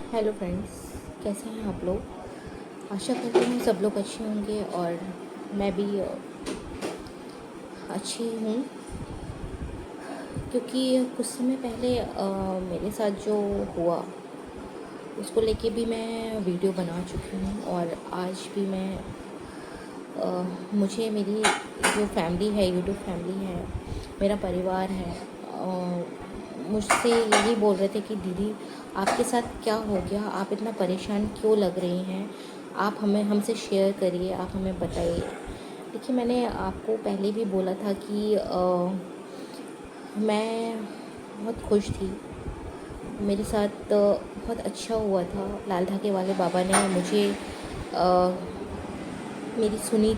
Hello friends, कैसे हैं आप लोग। आशा करती हूँ सब लोग अच्छे होंगे और मैं भी अच्छी हूँ। क्योंकि कुछ समय पहले मेरे साथ जो हुआ उसको लेके भी मैं वीडियो बना चुकी हूँ और आज भी मैं मुझे मेरी जो फैमिली है, यूट्यूब फैमिली है, मेरा परिवार है, मुझसे यही बोल रहे थे कि दीदी आपके साथ क्या हो गया, आप इतना परेशान क्यों लग रही हैं, आप हमसे शेयर करिए, आप हमें बताइए। देखिए, मैंने आपको पहले भी बोला था कि मैं बहुत खुश थी, मेरे साथ बहुत अच्छा हुआ था। लाल धागे वाले बाबा ने मुझे मेरी सुनी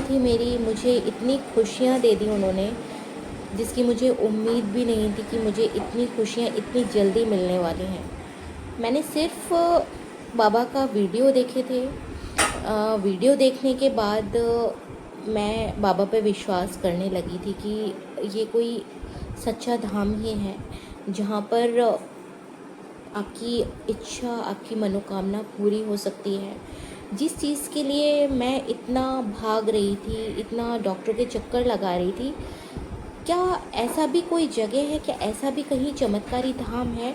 थी मेरी, मुझे इतनी खुशियाँ दे दी उन्होंने जिसकी मुझे उम्मीद भी नहीं थी कि मुझे इतनी खुशियाँ इतनी जल्दी मिलने वाली हैं। मैंने सिर्फ बाबा का वीडियो देखे थे। वीडियो देखने के बाद मैं बाबा पे विश्वास करने लगी थी कि ये कोई सच्चा धाम ही है जहाँ पर आपकी इच्छा, आपकी मनोकामना पूरी हो सकती है। जिस चीज़ के लिए मैं इतना भाग रही थी, इतना डॉक्टर के चक्कर लगा रही थी, क्या ऐसा भी कोई जगह है, क्या ऐसा भी कहीं चमत्कारी धाम है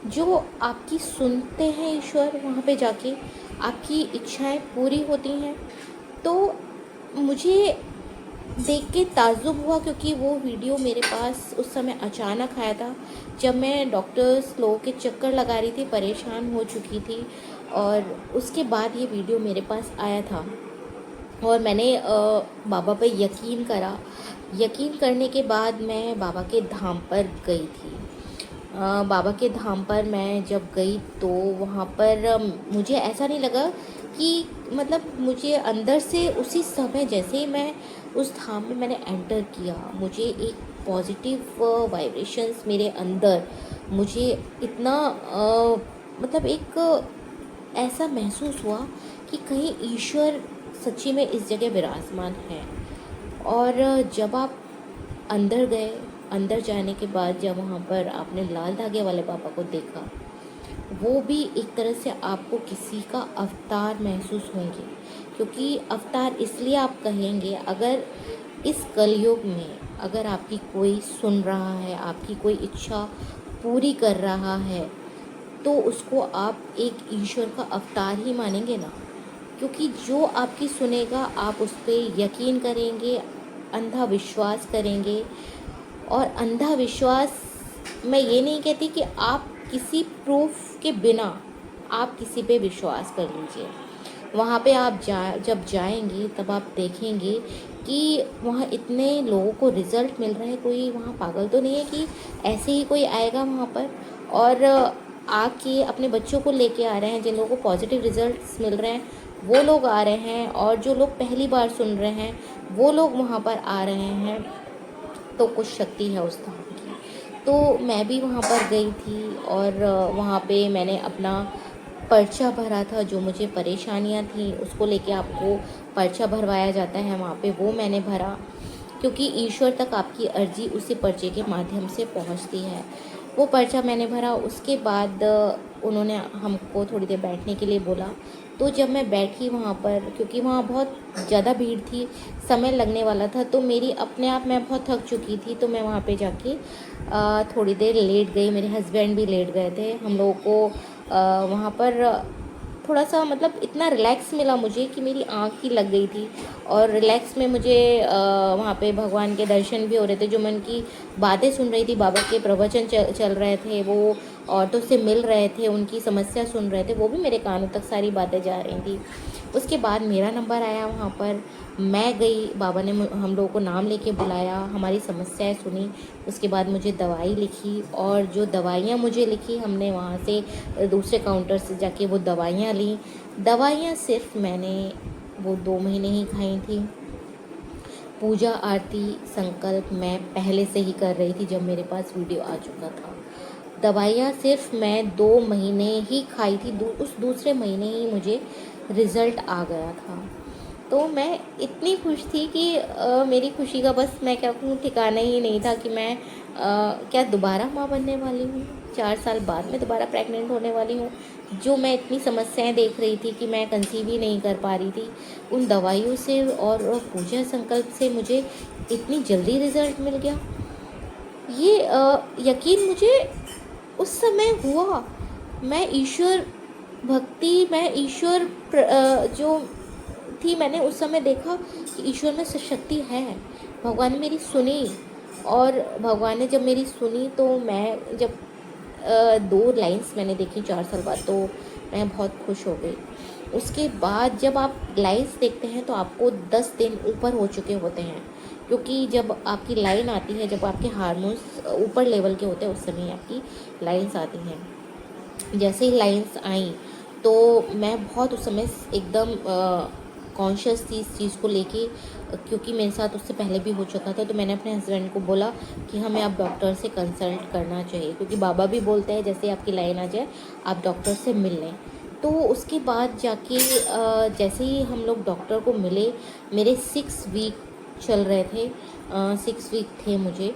जो आपकी सुनते हैं ईश्वर, वहाँ पे जाके आपकी इच्छाएं पूरी होती हैं। तो मुझे देख के ताज्जुब हुआ, क्योंकि वो वीडियो मेरे पास उस समय अचानक आया था जब मैं डॉक्टर्स लोगों के चक्कर लगा रही थी, परेशान हो चुकी थी। और उसके बाद ये वीडियो मेरे पास आया था और मैंने बाबा पे यकीन करा। यकीन करने के बाद मैं बाबा के धाम पर गई थी। बाबा के धाम पर मैं जब गई तो वहाँ पर मुझे ऐसा नहीं लगा कि, मतलब मुझे अंदर से उसी समय जैसे ही मैं उस धाम में मैंने एंटर किया, मुझे एक पॉजिटिव वाइब्रेशंस मेरे अंदर, मुझे इतना मतलब एक ऐसा महसूस हुआ कि कहीं ईश्वर सच्ची में इस जगह विराजमान है। और जब आप अंदर गए, अंदर जाने के बाद जब वहाँ पर आपने लाल धागे वाले बाबा को देखा, वो भी एक तरह से आपको किसी का अवतार महसूस होंगे। क्योंकि अवतार इसलिए आप कहेंगे, अगर इस कलयुग में अगर आपकी कोई सुन रहा है, आपकी कोई इच्छा पूरी कर रहा है, तो उसको आप एक ईश्वर का अवतार ही मानेंगे ना। क्योंकि जो आपकी सुनेगा आप उस पर यकीन करेंगे, अंधा विश्वास करेंगे। और अंधा विश्वास, मैं ये नहीं कहती कि आप किसी प्रूफ के बिना आप किसी पे विश्वास कर लीजिए। वहाँ पे आप जब जाएंगे तब आप देखेंगे कि वहाँ इतने लोगों को रिज़ल्ट मिल रहा है। कोई वहाँ पागल तो नहीं है कि ऐसे ही कोई आएगा वहाँ पर और आके अपने बच्चों को लेके आ रहे हैं। जिन लोगों को पॉजिटिव रिज़ल्ट्स मिल रहे हैं वो लोग आ रहे हैं, और जो लोग पहली बार सुन रहे हैं वो लोग वहाँ पर आ रहे हैं। तो कुछ शक्ति है उस धाम की। तो मैं भी वहाँ पर गई थी और वहाँ पे मैंने अपना पर्चा भरा था। जो मुझे परेशानियाँ थी उसको लेके आपको पर्चा भरवाया जाता है वहाँ पे, वो मैंने भरा। क्योंकि ईश्वर तक आपकी अर्जी उसी पर्चे के माध्यम से पहुँचती है। वो पर्चा मैंने भरा। उसके बाद उन्होंने हमको थोड़ी देर बैठने के लिए बोला। तो जब मैं बैठी वहाँ पर, क्योंकि वहाँ बहुत ज़्यादा भीड़ थी, समय लगने वाला था, तो मेरी अपने आप मैं बहुत थक चुकी थी। तो मैं वहाँ पे जाके थोड़ी देर लेट गई। मेरे हस्बैंड भी लेट गए थे। हम लोगों को वहाँ पर थोड़ा सा, मतलब इतना रिलैक्स मिला मुझे कि मेरी आँख ही लग गई थी। और रिलैक्स में मुझे वहाँ पे भगवान के दर्शन भी हो रहे थे। जो मैं उनकी बातें सुन रही थी, बाबा के प्रवचन चल रहे थे, वो औरतों से मिल रहे थे, उनकी समस्या सुन रहे थे, वो भी मेरे कानों तक सारी बातें जा रही थी। उसके बाद मेरा नंबर आया वहाँ पर। मैं गई, बाबा ने हम लोगों को नाम लेके बुलाया, हमारी समस्याएं सुनी। उसके बाद मुझे दवाई लिखी, और जो दवाइयाँ मुझे लिखी, हमने वहाँ से दूसरे काउंटर से जाके वो दवाइयाँ ली। दवाइयाँ सिर्फ मैंने वो 2 महीने ही खाई थी। पूजा आरती संकल्प मैं पहले से ही कर रही थी जब मेरे पास वीडियो आ चुका था। दवाइयाँ सिर्फ मैं 2 महीने ही खाई थी। उस दूसरे महीने ही मुझे रिज़ल्ट आ गया था। तो मैं इतनी खुश थी कि मेरी खुशी का बस मैं क्या कहूँ, ठिकाना ही नहीं था कि मैं क्या दोबारा माँ बनने वाली हूँ। 4 साल बाद मैं दोबारा प्रेग्नेंट होने वाली हूँ। जो मैं इतनी समस्याएं देख रही थी कि मैं कंसीव ही नहीं कर पा रही थी, उन दवाइयों से और पूजा संकल्प से मुझे इतनी जल्दी रिज़ल्ट मिल गया। ये यकीन मुझे उस समय हुआ। मैं ईश्वर भक्ति, मैं ईश्वर जो थी, मैंने उस समय देखा कि ईश्वर में शक्ति है। भगवान ने मेरी सुनी, और भगवान ने जब मेरी सुनी तो मैं जब 2 लाइन्स मैंने देखी 4 साल बाद, तो मैं बहुत खुश हो गई। उसके बाद जब आप लाइन्स देखते हैं तो आपको 10 दिन ऊपर हो चुके होते हैं, क्योंकि जब आपकी लाइन आती है, जब आपके हार्मोन्स ऊपर लेवल के होते हैं, उस समय आपकी लाइन्स आती हैं। जैसे ही लाइन्स आई तो मैं बहुत उस समय एकदम कॉन्शियस थी इस चीज़ को लेके, क्योंकि मेरे साथ उससे पहले भी हो चुका था। तो मैंने अपने हस्बैंड को बोला कि हमें आप डॉक्टर से कंसल्ट करना चाहिए, क्योंकि बाबा भी बोलते हैं जैसे आपकी लाइन आ जाए आप डॉक्टर से मिल लें। तो उसके बाद जाके जैसे ही हम लोग डॉक्टर को मिले, मेरे 6 वीक चल रहे थे, 6 वीक थे मुझे।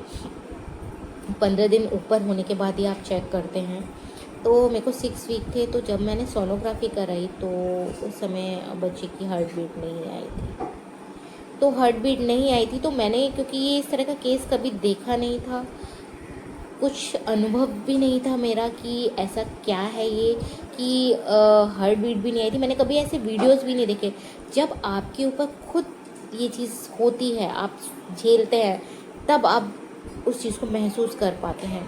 15 दिन ऊपर होने के बाद ही आप चेक करते हैं। तो मेरे को 6 वीक थे। तो जब मैंने सोनोग्राफी कराई तो उस समय बच्चे की हार्ट बीट नहीं आई थी। तो हार्ट बीट नहीं आई थी तो मैंने, क्योंकि ये इस तरह का केस कभी देखा नहीं था, कुछ अनुभव भी नहीं था मेरा कि ऐसा क्या है ये कि हार्ट बीट भी नहीं आई थी। मैंने कभी ऐसे वीडियोस भी नहीं देखे। जब आपके ऊपर खुद ये चीज़ होती है, आप झेलते हैं, तब आप उस चीज़ को महसूस कर पाते हैं।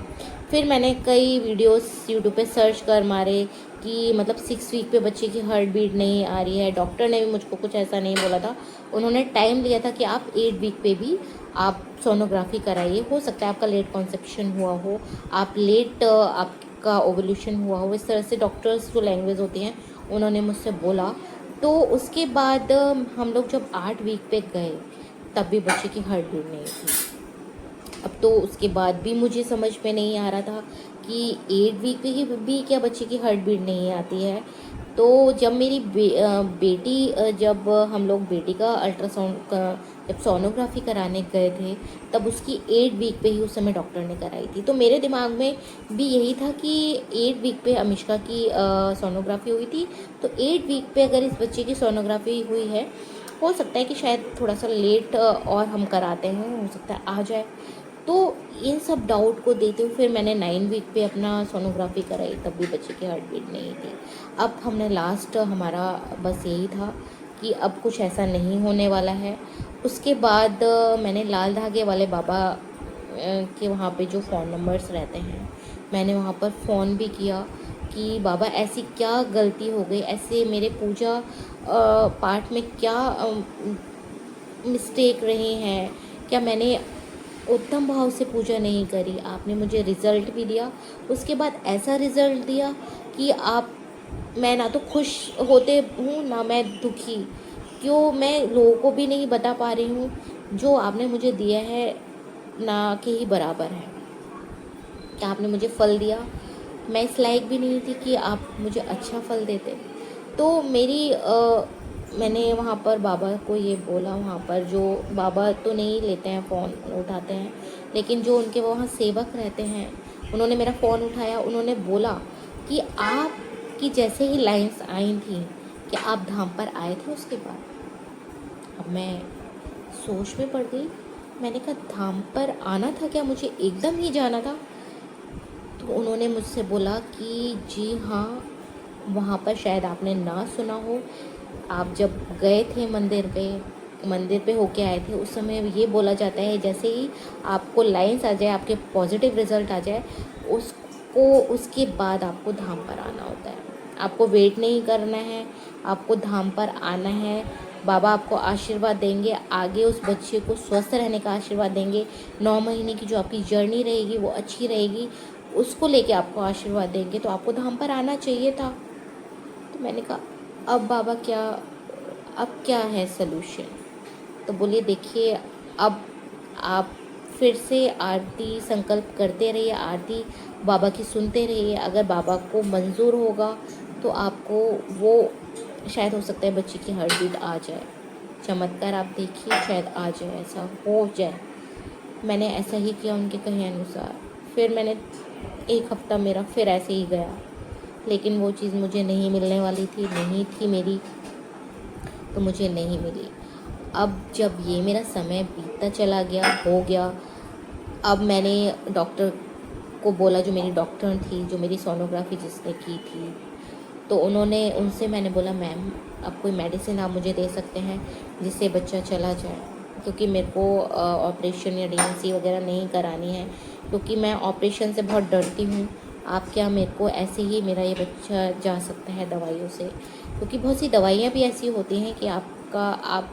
फिर मैंने कई वीडियोस यूट्यूब पे सर्च कर मारे कि मतलब 6 वीक पे बच्चे की हार्ट बीट नहीं आ रही है। डॉक्टर ने भी मुझको कुछ ऐसा नहीं बोला था। उन्होंने टाइम लिया था कि आप 8 वीक पे भी आप सोनोग्राफी कराइए। हो सकता है आपका लेट कॉन्सेप्शन हुआ हो, आप लेट आपका ओवल्यूशन हुआ हो, इस तरह से डॉक्टर्स जो लैंग्वेज होती हैं उन्होंने मुझसे बोला। तो उसके बाद हम लोग जब 8 वीक पे गए तब भी बच्चे की हार्ट बीट नहीं थी। अब तो उसके बाद भी मुझे समझ में नहीं आ रहा था कि 8 वीक पे ही भी क्या बच्चे की हार्ट बीट नहीं आती है। तो जब मेरी बेटी जब हम लोग बेटी का अल्ट्रासाउंड का जब सोनोग्राफी कराने गए थे, तब उसकी 8 वीक पे ही उस समय डॉक्टर ने कराई थी। तो मेरे दिमाग में भी यही था कि 8 वीक पे अमिष्का की सोनोग्राफी हुई थी, तो 8 वीक पे अगर इस बच्चे की सोनोग्राफी हुई है, हो सकता है कि शायद थोड़ा सा लेट और हम कराते हैं, हो सकता है आ जाए। तो इन सब डाउट को देते हुए फिर मैंने 9 वीक पे अपना सोनोग्राफी कराई, तब भी बच्चे की हार्ट बीट नहीं थी। अब हमने लास्ट हमारा बस यही था कि अब कुछ ऐसा नहीं होने वाला है। उसके बाद मैंने लाल धागे वाले बाबा के वहाँ पे जो फ़ोन नंबर्स रहते हैं, मैंने वहाँ पर फ़ोन भी किया कि बाबा ऐसी क्या गलती हो गई, ऐसे मेरे पूजा पाठ में क्या मिस्टेक रही हैं, क्या मैंने उत्तम भाव से पूजा नहीं करी। आपने मुझे रिज़ल्ट भी दिया, उसके बाद ऐसा रिज़ल्ट दिया कि आप, मैं ना तो खुश होते हूँ ना मैं दुखी, क्यों मैं लोगों को भी नहीं बता पा रही हूँ। जो आपने मुझे दिया है ना के ही बराबर है। कि आपने मुझे फल दिया, मैं इस लायक भी नहीं थी कि आप मुझे अच्छा फल देते। तो मैंने वहाँ पर बाबा को ये बोला, वहाँ पर जो बाबा तो नहीं लेते हैं फ़ोन, उठाते हैं, लेकिन जो उनके वहाँ सेवक रहते हैं उन्होंने मेरा फ़ोन उठाया। उन्होंने बोला कि आपकी जैसे ही लाइन्स आई थी कि आप धाम पर आए थे उसके बाद। अब मैं सोच में पड़ गई। मैंने कहा धाम पर आना था क्या, मुझे एकदम ही जाना था? तो उन्होंने मुझसे बोला कि जी हाँ, वहाँ पर शायद आपने ना सुना हो, आप जब गए थे मंदिर पे होके आए थे, उस समय ये बोला जाता है जैसे ही आपको लाइन्स आ जाए, आपके पॉजिटिव रिज़ल्ट आ जाए, उसके बाद आपको धाम पर आना होता है। आपको वेट नहीं करना है, आपको धाम पर आना है। बाबा आपको आशीर्वाद देंगे, आगे उस बच्चे को स्वस्थ रहने का आशीर्वाद देंगे। 9 महीने की जो आपकी जर्नी रहेगी वो अच्छी रहेगी, उसको लेके आपको आशीर्वाद देंगे। तो आपको धाम पर आना चाहिए था। तो मैंने कहा अब बाबा अब क्या है सलूशन? तो बोलिए देखिए, अब आप फिर से आरती संकल्प करते रहिए, आरती बाबा की सुनते रहिए। अगर बाबा को मंजूर होगा तो आपको वो शायद, हो सकता है बच्चे की हार्ट बीट आ जाए। चमत्कार आप देखिए, शायद आ जाए, ऐसा हो जाए। मैंने ऐसा ही किया उनके कहे अनुसार। फिर मैंने एक हफ़्ता मेरा फिर ऐसे ही गया, लेकिन वो चीज़ मुझे नहीं मिलने वाली थी, नहीं थी मेरी, तो मुझे नहीं मिली। अब जब ये मेरा समय बीतता चला गया, हो गया, अब मैंने डॉक्टर को बोला, जो मेरी डॉक्टर थी, जो मेरी सोनोग्राफी जिसने की थी, तो उनसे मैंने बोला, मैम अब कोई मेडिसिन आप मुझे दे सकते हैं जिससे बच्चा चला जाए, क्योंकि मेरे को ऑपरेशन या डीएनसी वगैरह नहीं करानी है, क्योंकि मैं ऑपरेशन से बहुत डरती हूँ। आप क्या मेरे को ऐसे ही मेरा ये बच्चा जा सकता है दवाइयों से, क्योंकि बहुत सी दवाइयाँ भी ऐसी होती हैं कि आप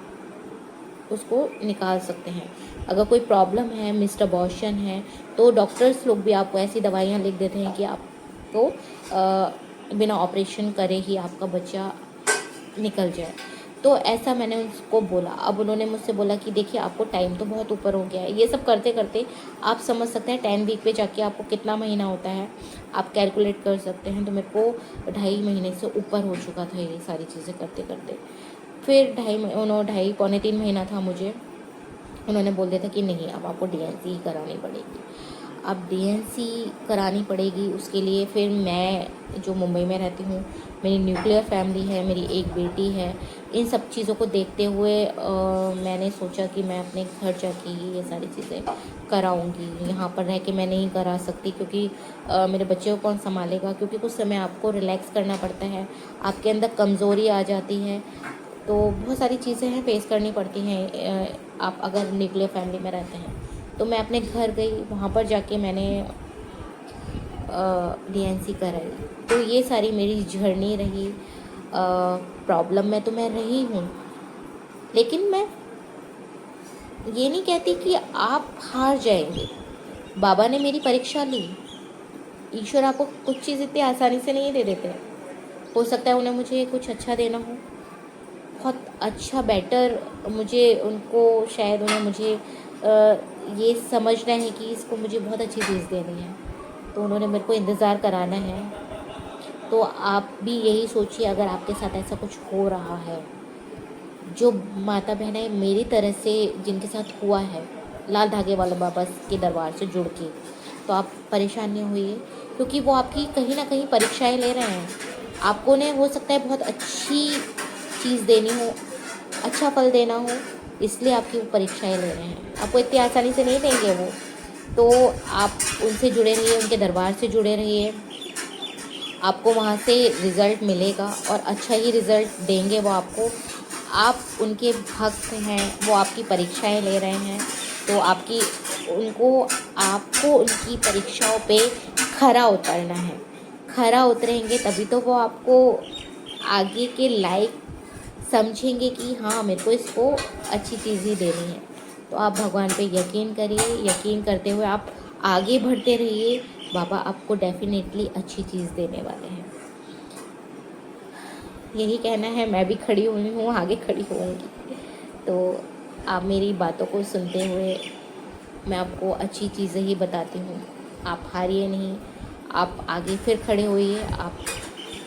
उसको निकाल सकते हैं। अगर कोई प्रॉब्लम है, मिस्टर अबॉर्शन है, तो डॉक्टर्स लोग भी आपको ऐसी दवाइयाँ लिख देते हैं कि आपको बिना ऑपरेशन करे ही आपका बच्चा निकल जाए। तो ऐसा मैंने उसको बोला। अब उन्होंने मुझसे बोला कि देखिए, आपको टाइम तो बहुत ऊपर हो गया है, ये सब करते करते आप समझ सकते हैं 10 वीक पे जाके आपको कितना महीना होता है, आप कैलकुलेट कर सकते हैं। तो मेरे को 2.5 महीने से ऊपर हो चुका था ये सारी चीज़ें करते करते। फिर 2.5 पौने 3 महीना था मुझे, उन्होंने बोल दिया था कि नहीं, अब आपको डीएनसी ही करानी पड़ेगी। अब डीएनसी करानी पड़ेगी, उसके लिए फिर मैं जो मुंबई में रहती हूँ, मेरी न्यूक्लियर फैमिली है, मेरी एक बेटी है, इन सब चीज़ों को देखते हुए मैंने सोचा कि मैं अपने घर जाके ही ये सारी चीज़ें कराऊंगी। यहाँ पर रह के मैं नहीं करा सकती, क्योंकि मेरे बच्चे को कौन संभालेगा, क्योंकि कुछ समय आपको रिलैक्स करना पड़ता है, आपके अंदर कमज़ोरी आ जाती है, तो बहुत सारी चीज़ें हैं फेस करनी पड़ती हैं आप अगर न्यूक्लियर फैमिली में रहते हैं। तो मैं अपने घर गई, वहाँ पर जाके मैंने डीएनसी कराई। तो ये सारी मेरी जर्नी रही। प्रॉब्लम में तो मैं रही हूँ, लेकिन मैं ये नहीं कहती कि आप हार जाएंगे। बाबा ने मेरी परीक्षा ली। ईश्वर आपको कुछ चीज़ इतनी आसानी से नहीं दे देते। हो सकता है उन्हें मुझे कुछ अच्छा देना हो, बहुत अच्छा बेटर, मुझे उनको शायद उन्हें मुझे ये समझना है कि इसको मुझे बहुत अच्छी चीज़ देनी है, तो उन्होंने मेरे को इंतज़ार कराना है। तो आप भी यही सोचिए, अगर आपके साथ ऐसा कुछ हो रहा है, जो माता बहनें मेरी तरह से जिनके साथ हुआ है लाल धागे वाले बाबा के दरबार से जुड़ के, तो आप परेशान नहीं होइए, क्योंकि वो आपकी कहीं ना कहीं परीक्षाएं ले रहे हैं। आपको ने हो सकता है बहुत अच्छी चीज़ देनी हो, अच्छा फल देना हो, इसलिए आपकी वो परीक्षाएं ले रहे हैं। आपको इतनी आसानी से नहीं देंगे वो, तो आप उनसे जुड़े रहिए, उनके दरबार से जुड़े रहिए, आपको वहाँ से रिज़ल्ट मिलेगा और अच्छा ही रिज़ल्ट देंगे वो आपको। आप उनके भक्त हैं, वो आपकी परीक्षाएं ले रहे हैं, तो आपको उनकी परीक्षाओं पे खरा उतरना है। खरा उतरेंगे तभी तो वो आपको आगे के लायक समझेंगे कि हाँ, मेरे को इसको अच्छी चीज़ ही देनी है। तो आप भगवान पे यकीन करिए, यकीन करते हुए आप आगे बढ़ते रहिए, बाबा आपको डेफिनेटली अच्छी चीज़ देने वाले हैं। यही कहना है, मैं भी खड़ी हुई हूँ, आगे खड़ी होऊंगी। तो आप मेरी बातों को सुनते हुए, मैं आपको अच्छी चीज़ें ही बताती हूँ। आप हारिए नहीं, आप आगे फिर खड़े होइए, आप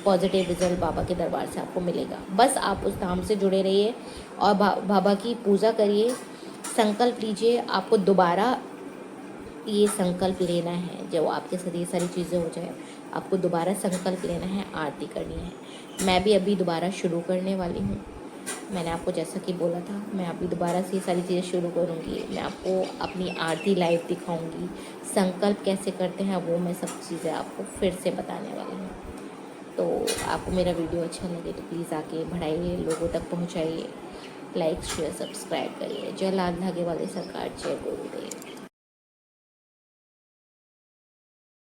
पॉजिटिव रिजल्ट बाबा के दरबार से आपको मिलेगा। बस आप उस धाम से जुड़े रहिए और बाबा की पूजा करिए, संकल्प लीजिए। आपको दोबारा ये संकल्प लेना है, जब आपके साथ ये सारी चीज़ें हो जाए, आपको दोबारा संकल्प लेना है, आरती करनी है। मैं भी अभी दोबारा शुरू करने वाली हूँ। मैंने आपको जैसा कि बोला था, मैं अभी दोबारा से ये सारी चीज़ें शुरू करूँगी। मैं आपको अपनी आरती लाइव दिखाऊँगी, संकल्प कैसे करते हैं वो मैं सब चीज़ें आपको फिर से बताने वाली हूँ। तो आपको मेरा वीडियो अच्छा लगे तो प्लीज़ आके बढ़ाइए, लोगों तक पहुँचाइए, लाइक शेयर सब्सक्राइब करिए। जय लाल धागे वाले सरकार, जय गुरुदेव।